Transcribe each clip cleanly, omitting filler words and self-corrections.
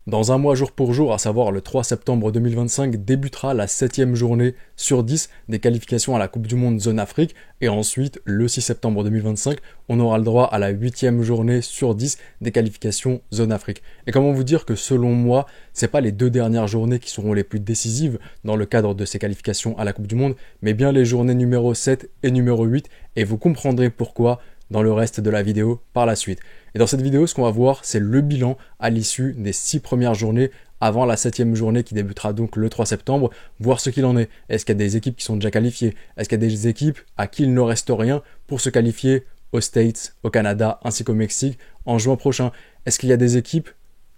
Dans un mois jour pour jour, à savoir le 3 septembre 2025, débutera la 7e journée sur 10 des qualifications à la Coupe du Monde Zone Afrique. Et ensuite, le 6 septembre 2025, on aura le droit à la 8e journée sur 10 des qualifications Zone Afrique. Et comment vous dire que selon moi, c'est pas les 2 dernières journées qui seront les plus décisives dans le cadre de ces qualifications à la Coupe du Monde, mais bien les journées numéro 7 et numéro 8. Et vous comprendrez pourquoi dans le reste de la vidéo par la suite. Et dans cette vidéo, ce qu'on va voir, c'est le bilan à l'issue des 6 premières journées avant la 7e journée qui débutera donc le 3 septembre, voir ce qu'il en est. Est-ce qu'il y a des équipes qui sont déjà qualifiées? Est-ce qu'il y a des équipes à qui il ne reste rien pour se qualifier aux States, au Canada ainsi qu'au Mexique en juin prochain? Est-ce qu'il y a des équipes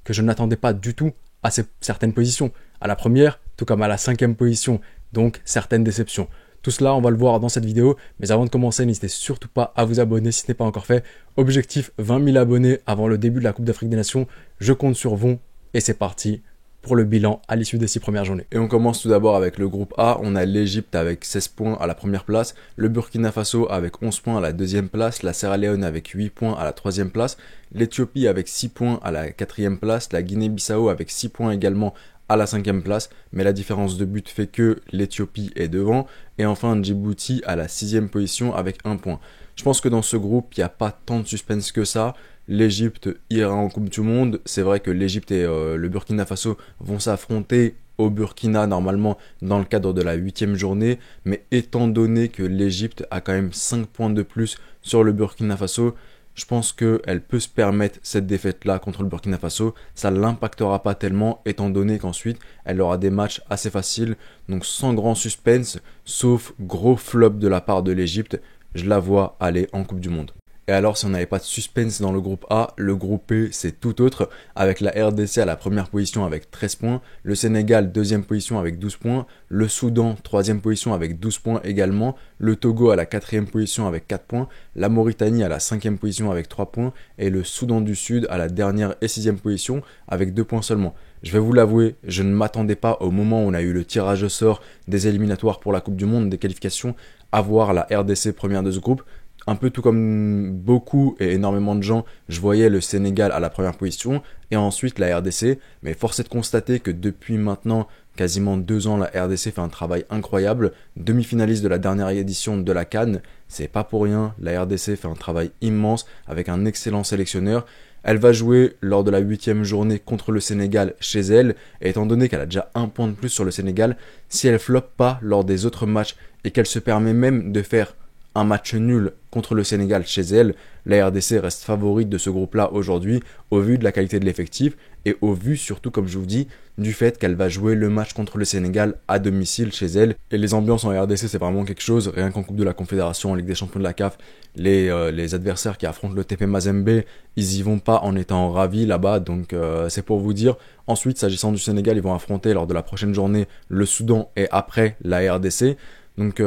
que je n'attendais pas du tout à certaines positions? À la première, tout comme à la 5e position, donc certaines déceptions. Tout cela, on va le voir dans cette vidéo, mais avant de commencer, n'hésitez surtout pas à vous abonner si ce n'est pas encore fait. Objectif 20 000 abonnés avant le début de la Coupe d'Afrique des Nations. Je compte sur vous et c'est parti pour le bilan à l'issue des 6 premières journées. Et on commence tout d'abord avec le groupe A. On a l'Égypte avec 16 points à la première place, le Burkina Faso avec 11 points à la deuxième place, la Sierra Leone avec 8 points à la troisième place, l'Éthiopie avec 6 points à la quatrième place, la Guinée-Bissau avec 6 points également à la 5e place, mais la différence de but fait que l'Éthiopie est devant, et enfin Djibouti à la 6e position avec 1 point. Je pense que dans ce groupe, il n'y a pas tant de suspense que ça. L'Égypte ira en Coupe du Monde. C'est vrai que l'Égypte et le Burkina Faso vont s'affronter au Burkina normalement dans le cadre de la 8e journée, mais étant donné que l'Égypte a quand même 5 points de plus sur le Burkina Faso, je pense qu'elle peut se permettre cette défaite-là contre le Burkina Faso. Ça ne l'impactera pas tellement, étant donné qu'ensuite, elle aura des matchs assez faciles. Donc sans grand suspense, sauf gros flop de la part de l'Égypte, je la vois aller en Coupe du Monde. Et alors, si on n'avait pas de suspense dans le groupe A, le groupe B, c'est tout autre, avec la RDC à la première position avec 13 points, le Sénégal deuxième position avec 12 points, le Soudan troisième position avec 12 points également, le Togo à la quatrième position avec 4 points, la Mauritanie à la cinquième position avec 3 points, et le Soudan du Sud à la dernière et sixième position avec 2 points seulement. Je vais vous l'avouer, je ne m'attendais pas au moment où on a eu le tirage au sort des éliminatoires pour la Coupe du Monde, des qualifications, à voir la RDC première de ce groupe. Un peu tout comme beaucoup et énormément de gens, je voyais le Sénégal à la première position et ensuite la RDC. Mais force est de constater que depuis maintenant quasiment 2 ans, la RDC fait un travail incroyable. Demi-finaliste de la dernière édition de la CAN, c'est pas pour rien. La RDC fait un travail immense avec un excellent sélectionneur. Elle va jouer lors de la 8e journée contre le Sénégal chez elle. Et étant donné qu'elle a déjà 1 point de plus sur le Sénégal, si elle floppe pas lors des autres matchs et qu'elle se permet même de faire un match nul contre le Sénégal chez elle, la RDC reste favorite de ce groupe-là aujourd'hui au vu de la qualité de l'effectif et au vu surtout, comme je vous dis, du fait qu'elle va jouer le match contre le Sénégal à domicile chez elle. Et les ambiances en RDC, c'est vraiment quelque chose. Rien qu'en Coupe de la Confédération, en Ligue des Champions de la CAF, les adversaires qui affrontent le TP Mazembe, ils y vont pas en étant ravis là-bas. Donc c'est pour vous dire. Ensuite, s'agissant du Sénégal, ils vont affronter lors de la prochaine journée le Soudan et après la RDC. Donc,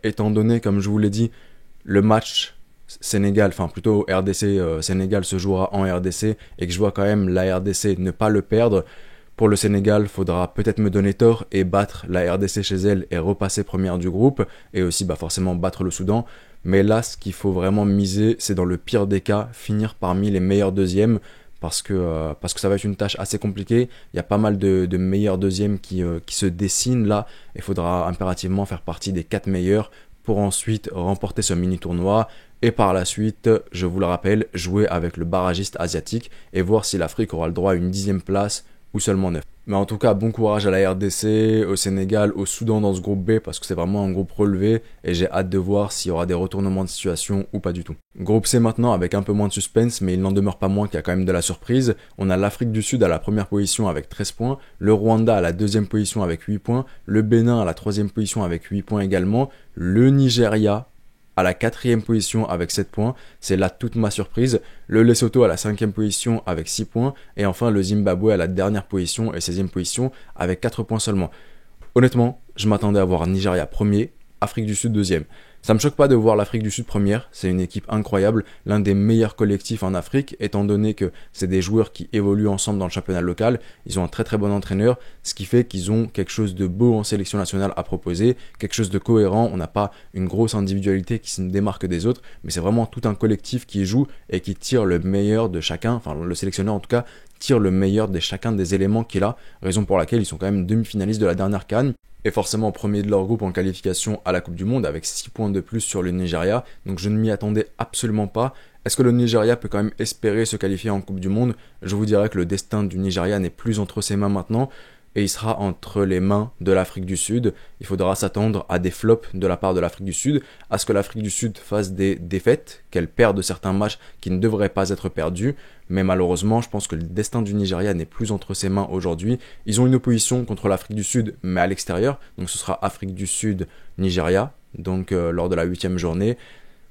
étant donné, comme je vous l'ai dit, le match Sénégal, enfin plutôt RDC, Sénégal se jouera en RDC et que je vois quand même la RDC ne pas le perdre, pour le Sénégal, faudra peut-être me donner tort et battre la RDC chez elle et repasser première du groupe et aussi forcément battre le Soudan. Mais là, ce qu'il faut vraiment miser, c'est dans le pire des cas, finir parmi les meilleurs deuxièmes. Parce que ça va être une tâche assez compliquée. Il y a pas mal de meilleurs deuxièmes qui se dessinent là. Il faudra impérativement faire partie des 4 meilleurs pour ensuite remporter ce mini-tournoi. Et par la suite, je vous le rappelle, jouer avec le barragiste asiatique et voir si l'Afrique aura le droit à une 10e place ou seulement 9. Mais en tout cas, bon courage à la RDC, au Sénégal, au Soudan dans ce groupe B parce que c'est vraiment un groupe relevé et j'ai hâte de voir s'il y aura des retournements de situation ou pas du tout. Groupe C maintenant avec un peu moins de suspense, mais il n'en demeure pas moins qu'il y a quand même de la surprise. On a l'Afrique du Sud à la première position avec 13 points, le Rwanda à la deuxième position avec 8 points, le Bénin à la troisième position avec 8 points également, le Nigeria à la 4e position avec 7 points, c'est là toute ma surprise, le Lesotho à la 5e position avec 6 points, et enfin le Zimbabwe à la dernière position et 16e position avec 4 points seulement. Honnêtement, je m'attendais à voir Nigeria premier, Afrique du Sud deuxième. Ça me choque pas de voir l'Afrique du Sud première, c'est une équipe incroyable, l'un des meilleurs collectifs en Afrique, étant donné que c'est des joueurs qui évoluent ensemble dans le championnat local, ils ont un très très bon entraîneur, ce qui fait qu'ils ont quelque chose de beau en sélection nationale à proposer, quelque chose de cohérent, on n'a pas une grosse individualité qui se démarque des autres, mais c'est vraiment tout un collectif qui joue et qui tire le meilleur de chacun, enfin le sélectionneur en tout cas, tire le meilleur de chacun des éléments qu'il a, raison pour laquelle ils sont quand même demi-finalistes de la dernière CAN, et forcément premier de leur groupe en qualification à la Coupe du Monde avec 6 points de plus sur le Nigeria, donc je ne m'y attendais absolument pas. Est-ce que le Nigeria peut quand même espérer se qualifier en Coupe du Monde? Je vous dirais que le destin du Nigeria n'est plus entre ses mains maintenant, et il sera entre les mains de l'Afrique du Sud. Il faudra s'attendre à des flops de la part de l'Afrique du Sud, à ce que l'Afrique du Sud fasse des défaites, qu'elle perde certains matchs qui ne devraient pas être perdus, mais malheureusement, je pense que le destin du Nigeria n'est plus entre ses mains aujourd'hui. Ils ont une opposition contre l'Afrique du Sud, mais à l'extérieur, donc ce sera Afrique du Sud-Nigeria, donc lors de la 8e journée.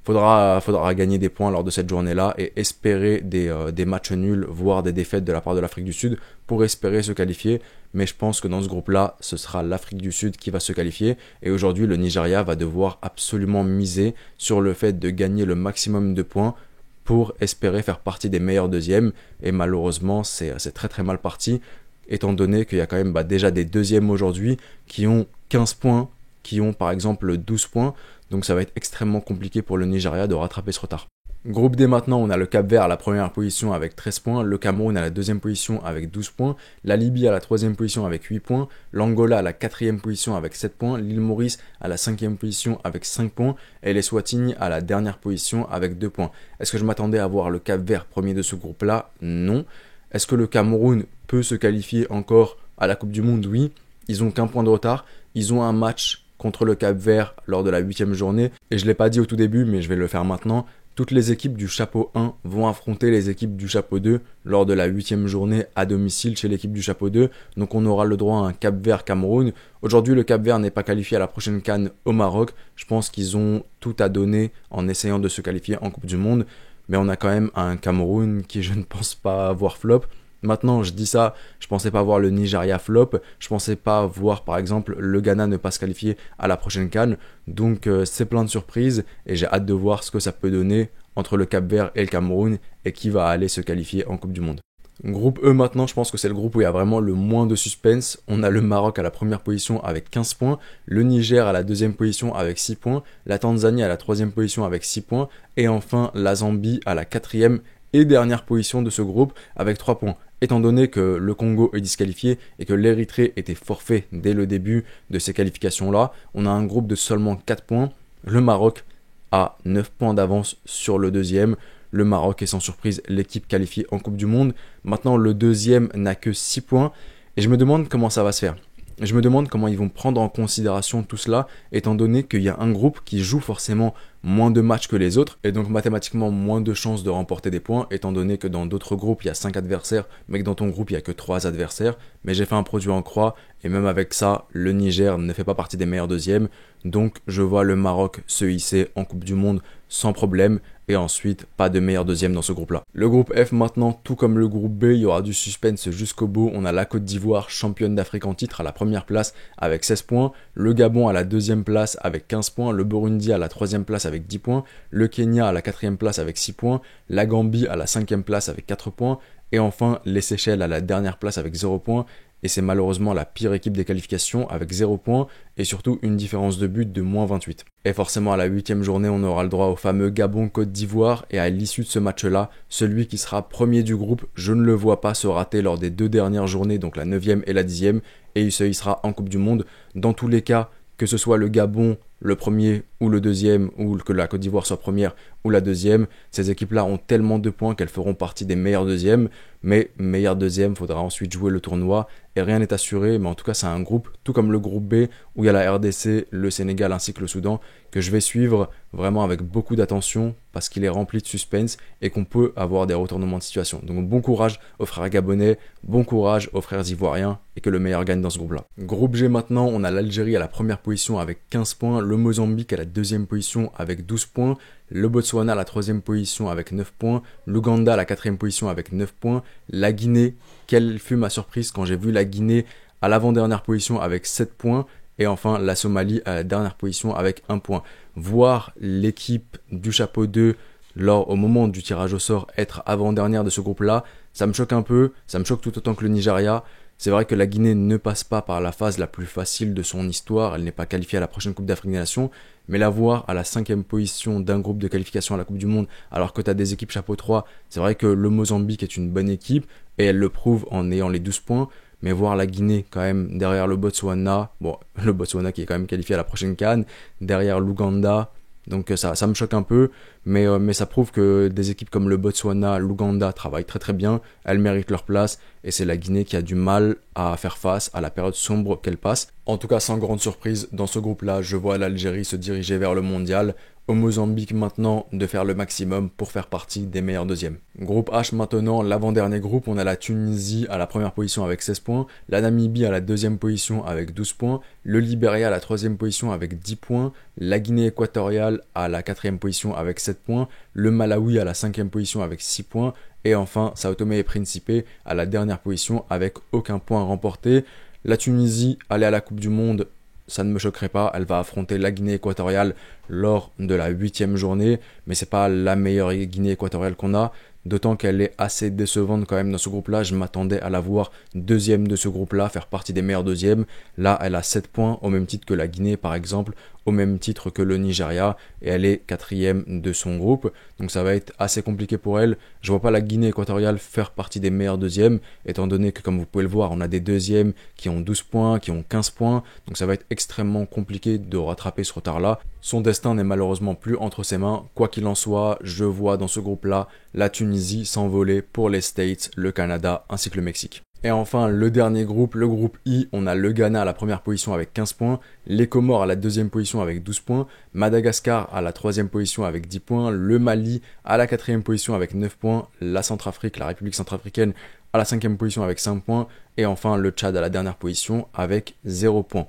Faudra gagner des points lors de cette journée-là et espérer des matchs nuls, voire des défaites de la part de l'Afrique du Sud pour espérer se qualifier. Mais je pense que dans ce groupe-là, ce sera l'Afrique du Sud qui va se qualifier. Et aujourd'hui, le Nigeria va devoir absolument miser sur le fait de gagner le maximum de points pour espérer faire partie des meilleurs deuxièmes. Et malheureusement, c'est très très mal parti, étant donné qu'il y a quand même déjà des deuxièmes aujourd'hui qui ont 15 points, qui ont par exemple 12 points. Donc ça va être extrêmement compliqué pour le Nigeria de rattraper ce retard. Groupe D maintenant, on a le Cap-Vert à la première position avec 13 points, le Cameroun à la deuxième position avec 12 points, la Libye à la troisième position avec 8 points, l'Angola à la quatrième position avec 7 points, l'île Maurice à la cinquième position avec 5 points et les Swatini à la dernière position avec 2 points. Est-ce que je m'attendais à voir le Cap-Vert premier de ce groupe-là? Non. Est-ce que le Cameroun peut se qualifier encore à la Coupe du Monde? Oui. Ils ont qu'un point de retard, ils ont un match contre le Cap-Vert lors de la 8e journée. Et je ne l'ai pas dit au tout début, mais je vais le faire maintenant. Toutes les équipes du chapeau 1 vont affronter les équipes du chapeau 2 lors de la 8e journée à domicile chez l'équipe du chapeau 2. Donc on aura le droit à un Cap-Vert-Cameroun. Aujourd'hui, le Cap-Vert n'est pas qualifié à la prochaine CAN au Maroc. Je pense qu'ils ont tout à donner en essayant de se qualifier en Coupe du Monde. Mais on a quand même un Cameroun qui, je ne pense pas voir flop. Maintenant, je dis ça, je pensais pas voir le Nigeria flop, je pensais pas voir par exemple le Ghana ne pas se qualifier à la prochaine CAN, donc c'est plein de surprises et j'ai hâte de voir ce que ça peut donner entre le Cap-Vert et le Cameroun et qui va aller se qualifier en Coupe du Monde. Groupe E maintenant, je pense que c'est le groupe où il y a vraiment le moins de suspense. On a le Maroc à la première position avec 15 points, le Niger à la deuxième position avec 6 points, la Tanzanie à la troisième position avec 6 points et enfin la Zambie à la quatrième et dernière position de ce groupe avec 3 points. Étant donné que le Congo est disqualifié et que l'Érythrée était forfait dès le début de ces qualifications-là, on a un groupe de seulement 4 points. Le Maroc a 9 points d'avance sur le deuxième. Le Maroc est sans surprise l'équipe qualifiée en Coupe du Monde. Maintenant, le deuxième n'a que 6 points. Et je me demande comment ça va se faire. Je me demande comment ils vont prendre en considération tout cela, étant donné qu'il y a un groupe qui joue forcément moins de matchs que les autres, et donc mathématiquement moins de chances de remporter des points, étant donné que dans d'autres groupes il y a 5 adversaires, mais que dans ton groupe il n'y a que 3 adversaires. Mais j'ai fait un produit en croix, et même avec ça, le Niger ne fait pas partie des meilleurs deuxièmes, donc je vois le Maroc se hisser en Coupe du Monde sans problème, et ensuite pas de meilleur deuxième dans ce groupe-là. Le groupe F maintenant, tout comme le groupe B, il y aura du suspense jusqu'au bout. On a la Côte d'Ivoire, championne d'Afrique en titre, à la première place avec 16 points, le Gabon à la deuxième place avec 15 points, le Burundi à la troisième place avec 10 points, le Kenya à la quatrième place avec 6 points, la Gambie à la cinquième place avec 4 points, et enfin les Seychelles à la dernière place avec 0 points. Et c'est malheureusement la pire équipe des qualifications avec 0 points et surtout une différence de but de moins 28. Et forcément à la 8e journée, on aura le droit au fameux Gabon-Côte d'Ivoire et à l'issue de ce match-là, celui qui sera premier du groupe, je ne le vois pas se rater lors des 2 dernières journées, donc la 9e et la 10e, et il se hissera en Coupe du Monde. Dans tous les cas, que ce soit le Gabon, le premier ou le deuxième, ou que la Côte d'Ivoire soit première ou la deuxième, ces équipes-là ont tellement de points qu'elles feront partie des meilleurs deuxièmes, mais meilleur deuxième, faudra ensuite jouer le tournoi, et rien n'est assuré, mais en tout cas c'est un groupe, tout comme le groupe B, où il y a la RDC, le Sénégal ainsi que le Soudan, que je vais suivre vraiment avec beaucoup d'attention, parce qu'il est rempli de suspense, et qu'on peut avoir des retournements de situation. Donc bon courage aux frères gabonais, bon courage aux frères ivoiriens, et que le meilleur gagne dans ce groupe-là. Groupe G maintenant, on a l'Algérie à la première position avec 15 points, le Mozambique à la deuxième position avec 12 points, le Botswana à la troisième position avec 9 points, l'Ouganda à la quatrième position avec 9 points, la Guinée, quelle fut ma surprise quand j'ai vu la Guinée à l'avant-dernière position avec 7 points, Et enfin, la Somalie à la dernière position avec 1 point. Voir l'équipe du chapeau 2 au moment du tirage au sort être avant-dernière de ce groupe-là, ça me choque un peu, ça me choque tout autant que le Nigeria. C'est vrai que la Guinée ne passe pas par la phase la plus facile de son histoire, elle n'est pas qualifiée à la prochaine Coupe d'Afrique des Nations, mais la voir à la 5e position d'un groupe de qualification à la Coupe du Monde, alors que tu as des équipes chapeau 3, c'est vrai que le Mozambique est une bonne équipe, et elle le prouve en ayant les 12 points, mais voir la Guinée quand même derrière le Botswana, bon, le Botswana qui est quand même qualifié à la prochaine CAN, derrière l'Ouganda, donc ça me choque un peu, mais ça prouve que des équipes comme le Botswana, l'Ouganda travaillent très très bien, elles méritent leur place, et c'est la Guinée qui a du mal à faire face à la période sombre qu'elle passe. En tout cas, sans grande surprise, dans ce groupe-là, je vois l'Algérie se diriger vers le mondial, au Mozambique maintenant de faire le maximum pour faire partie des meilleurs deuxièmes. Groupe H maintenant, l'avant-dernier groupe, on a la Tunisie à la première position avec 16 points, la Namibie à la deuxième position avec 12 points, le Libéria à la troisième position avec 10 points, la Guinée équatoriale à la quatrième position avec 7 points, le Malawi à la cinquième position avec 6 points, et enfin Sao Tomé et Principe à la dernière position avec aucun point remporté. La Tunisie allait à la Coupe du Monde, ça ne me choquerait pas, elle va affronter la Guinée équatoriale lors de la 8e journée, mais c'est pas la meilleure Guinée équatoriale qu'on a, d'autant qu'elle est assez décevante quand même dans ce groupe-là. Je m'attendais à la voir deuxième de ce groupe-là, faire partie des meilleurs deuxièmes. Là, elle a 7 points, au même titre que la Guinée par exemple, au même titre que le Nigeria, et elle est quatrième de son groupe, donc ça va être assez compliqué pour elle. Je vois pas la Guinée équatoriale faire partie des meilleurs deuxièmes, étant donné que, comme vous pouvez le voir, on a des deuxièmes qui ont 12 points, qui ont 15 points, donc ça va être extrêmement compliqué de rattraper ce retard-là. Son destin n'est malheureusement plus entre ses mains. Quoi qu'il en soit, je vois dans ce groupe-là la Tunisie s'envoler pour les States, le Canada ainsi que le Mexique. Et enfin, le dernier groupe, le groupe I, on a le Ghana à la première position avec 15 points, les Comores à la deuxième position avec 12 points, Madagascar à la troisième position avec 10 points, le Mali à la quatrième position avec 9 points, la Centrafrique, la République centrafricaine à la cinquième position avec 5 points, et enfin le Tchad à la dernière position avec 0 points.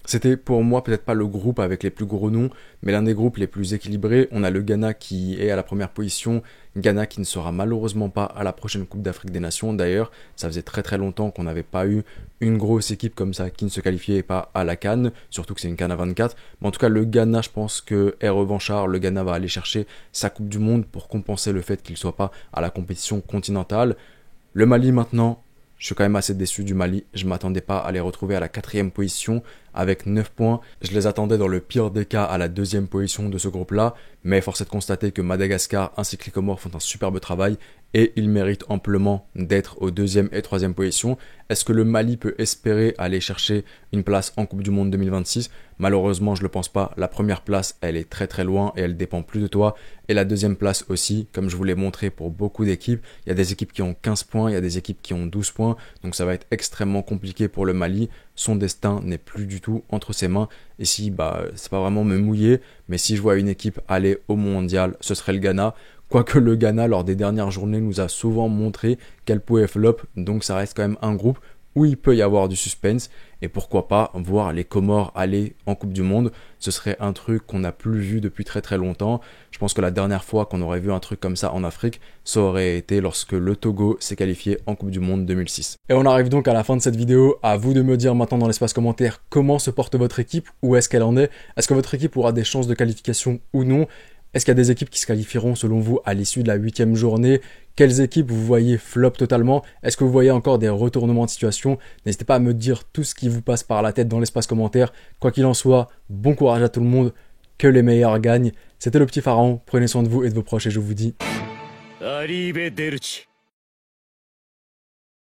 C'était pour moi peut-être pas le groupe avec les plus gros noms, mais l'un des groupes les plus équilibrés. On a le Ghana qui est à la première position, Ghana qui ne sera malheureusement pas à la prochaine Coupe d'Afrique des Nations. D'ailleurs, ça faisait très très longtemps qu'on n'avait pas eu une grosse équipe comme ça qui ne se qualifiait pas à la CAN, surtout que c'est une CAN à 24. Mais en tout cas, le Ghana, je pense que est revanchard. Le Ghana va aller chercher sa Coupe du Monde pour compenser le fait qu'il ne soit pas à la compétition continentale. Le Mali maintenant, je suis quand même assez déçu du Mali. Je ne m'attendais pas à les retrouver à la quatrième position avec 9 points. Je les attendais dans le pire des cas à la deuxième position de ce groupe-là, mais force est de constater que Madagascar ainsi que les Comores font un superbe travail et ils méritent amplement d'être aux deuxième et troisième position. Est-ce que le Mali peut espérer aller chercher une place en Coupe du Monde 2026 ? Malheureusement, je ne le pense pas. La première place, elle est très très loin et elle dépend plus de toi. Et la deuxième place aussi, comme je vous l'ai montré pour beaucoup d'équipes, il y a des équipes qui ont 15 points, il y a des équipes qui ont 12 points, donc ça va être extrêmement compliqué pour le Mali. Son destin n'est plus du tout entre ses mains. Et si, c'est pas vraiment me mouiller, mais si je vois une équipe aller au mondial, ce serait le Ghana. Quoique le Ghana, lors des dernières journées, nous a souvent montré qu'elle pouvait flop, donc ça reste quand même un groupe où il peut y avoir du suspense, et pourquoi pas voir les Comores aller en Coupe du Monde. Ce serait un truc qu'on n'a plus vu depuis très très longtemps. Je pense que la dernière fois qu'on aurait vu un truc comme ça en Afrique, ça aurait été lorsque le Togo s'est qualifié en Coupe du Monde 2006. Et on arrive donc à la fin de cette vidéo. À vous de me dire maintenant dans l'espace commentaire comment se porte votre équipe, où est-ce qu'elle en est, est-ce que votre équipe aura des chances de qualification ou non. Est-ce qu'il y a des équipes qui se qualifieront selon vous à l'issue de la 8e journée? Quelles équipes vous voyez flop totalement? Est-ce que vous voyez encore des retournements de situation? N'hésitez pas à me dire tout ce qui vous passe par la tête dans l'espace commentaire. Quoi qu'il en soit, bon courage à tout le monde, que les meilleurs gagnent. C'était le petit pharaon, prenez soin de vous et de vos proches et je vous dis... Arrivederci.